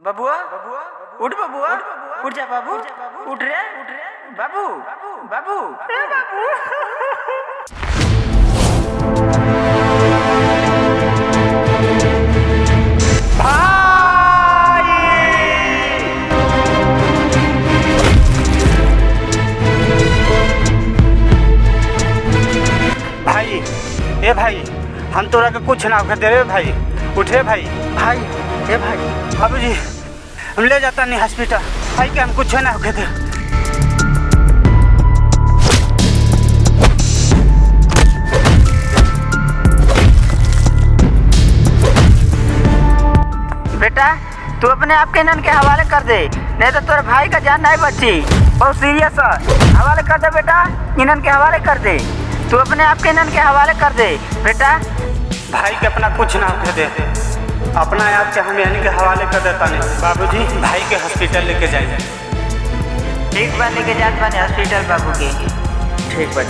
बबुआ उठ बबुआ उठ जा बाबू उठ रे बाबू बाबू बाबू। भाई ए भाई हम तोरा के कुछ ना कर दे रे भाई। उठे भाई ए भाई बाबूजी हम ले जाता नहीं हॉस्पिटल भाई के हम कुछ ना होके दे। बेटा तू अपने आप के इन्हन के हवाले कर दे, नहीं तो तेरे भाई का जान नहीं बची। बहुत सीरियस है, हवाले कर दे बेटा, इन्हन के हवाले कर दे। तू अपने आप के इन्हन के हवाले कर दे बेटा। भाई के अपना कुछ ना होके दे, अपना आप के हम यानी के हवाले कर देता नहीं। बाबूजी भाई के हॉस्पिटल लेके जाइए। ठीक बा, लेके जात बानी हॉस्पिटल बाबू के। ठीक बा।